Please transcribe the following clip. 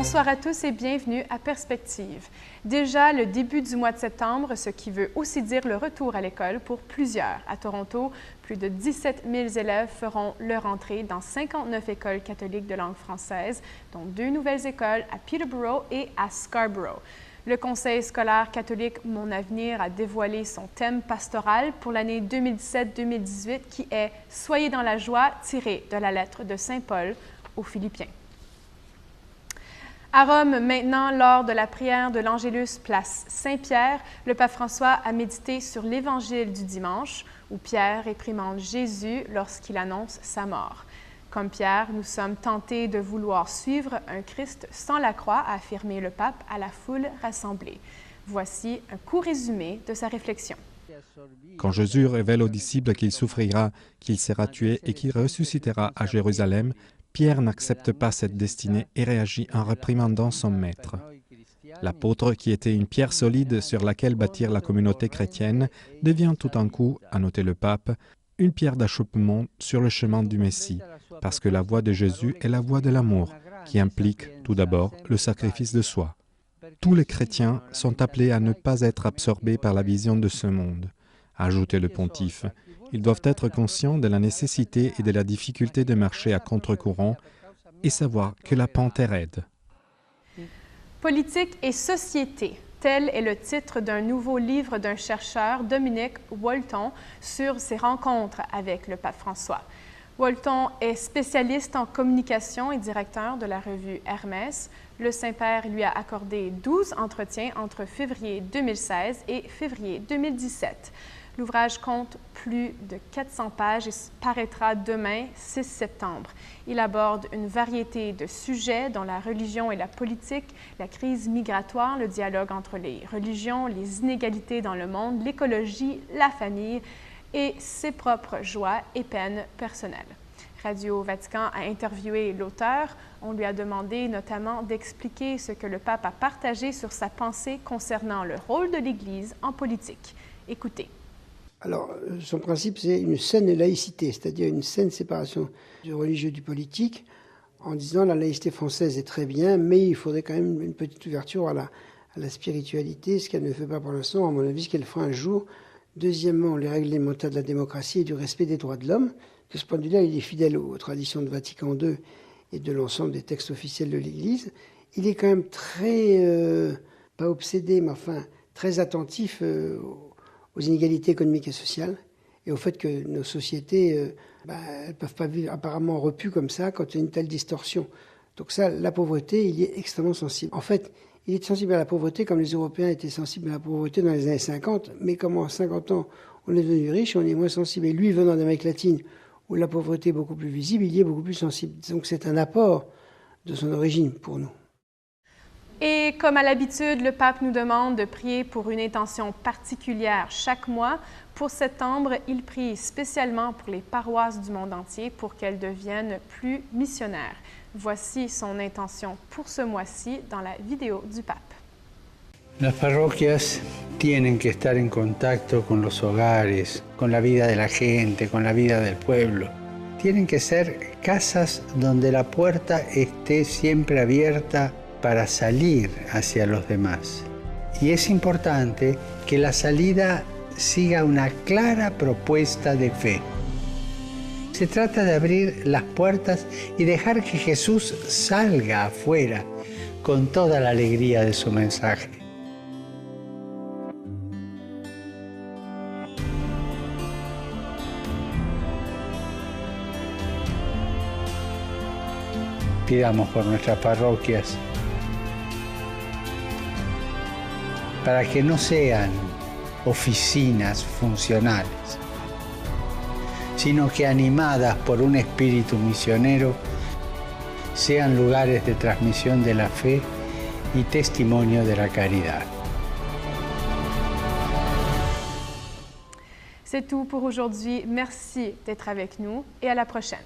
Bonsoir à tous et bienvenue à Perspective. Déjà le début du mois de septembre, ce qui veut aussi dire le retour à l'école pour plusieurs. À Toronto, plus de 17 000 élèves feront leur entrée dans 59 écoles catholiques de langue française, dont 2 nouvelles écoles à Peterborough et à Scarborough. Le Conseil scolaire catholique Mon Avenir a dévoilé son thème pastoral pour l'année 2017-2018 qui est « Soyez dans la joie » tiré de la lettre de Saint Paul aux Philippiens. À Rome, maintenant, lors de la prière de l'Angélus place Saint-Pierre, le pape François a médité sur l'Évangile du dimanche, où Pierre réprimande Jésus lorsqu'il annonce sa mort. Comme Pierre, nous sommes tentés de vouloir suivre un Christ sans la croix, a affirmé le pape à la foule rassemblée. Voici un court résumé de sa réflexion. Quand Jésus révèle aux disciples qu'il souffrira, qu'il sera tué et qu'il ressuscitera à Jérusalem, Pierre n'accepte pas cette destinée et réagit en réprimandant son maître. L'apôtre, qui était une pierre solide sur laquelle bâtir la communauté chrétienne, devient tout d'un coup, a noté le pape, une pierre d'achoppement sur le chemin du Messie, parce que la voie de Jésus est la voie de l'amour, qui implique tout d'abord le sacrifice de soi. Tous les chrétiens sont appelés à ne pas être absorbés par la vision de ce monde, a ajouté le pontife. Ils doivent être conscients de la nécessité et de la difficulté de marcher à contre-courant et savoir que la pente est raide. Politique et société, tel est le titre d'un nouveau livre d'un chercheur, Dominique Walton, sur ses rencontres avec le pape François. Walton est spécialiste en communication et directeur de la revue Hermès. Le Saint-Père lui a accordé 12 entretiens entre février 2016 et février 2017. L'ouvrage compte plus de 400 pages et paraîtra demain, 6 septembre. Il aborde une variété de sujets dont la religion et la politique, la crise migratoire, le dialogue entre les religions, les inégalités dans le monde, l'écologie, la famille et ses propres joies et peines personnelles. Radio Vatican a interviewé l'auteur. On lui a demandé notamment d'expliquer ce que le pape a partagé sur sa pensée concernant le rôle de l'Église en politique. Écoutez. Alors, son principe, c'est une saine laïcité, c'est-à-dire une saine séparation du religieux du politique, en disant la laïcité française est très bien, mais il faudrait quand même une petite ouverture à la spiritualité, ce qu'elle ne fait pas pour l'instant, à mon avis, ce qu'elle fera un jour. Deuxièmement, les règles élémentaires de la démocratie et du respect des droits de l'homme. De ce point de vue-là, il est fidèle aux traditions de Vatican II et de l'ensemble des textes officiels de l'Église. Il est quand même très, pas obsédé, mais enfin, très attentif aux inégalités économiques et sociales et au fait que nos sociétés elles ne peuvent pas vivre apparemment repues comme ça quand il y a une telle distorsion. Donc ça, la pauvreté, il y est extrêmement sensible. En fait, il est sensible à la pauvreté comme les Européens étaient sensibles à la pauvreté dans les années 50, mais comme en 50 ans, on est devenu riche, on est moins sensible. Et lui, venant d'Amérique latine, où la pauvreté est beaucoup plus visible, il y est beaucoup plus sensible. Donc c'est un apport de son origine pour nous. Et comme à l'habitude, le pape nous demande de prier pour une intention particulière chaque mois. Pour septembre, il prie spécialement pour les paroisses du monde entier pour qu'elles deviennent plus missionnaires. Voici son intention pour ce mois-ci dans la vidéo du pape. Las parroquias tienen que estar en contacto con los hogares, con la vida de la gente, con la vida del pueblo. Tienen que ser casas donde la puerta esté siempre abierta para salir hacia los demás. Y es importante que la salida siga una clara propuesta de fe. Se trata de abrir las puertas y dejar que Jesús salga afuera con toda la alegría de su mensaje. Pidamos por nuestras parroquias para que no sean oficinas funcionales, sino que animadas por un espíritu misionero sean lugares de transmisión de la fe y testimonio de la caridad. C'est tout pour aujourd'hui. Merci d'être avec nous et à la prochaine.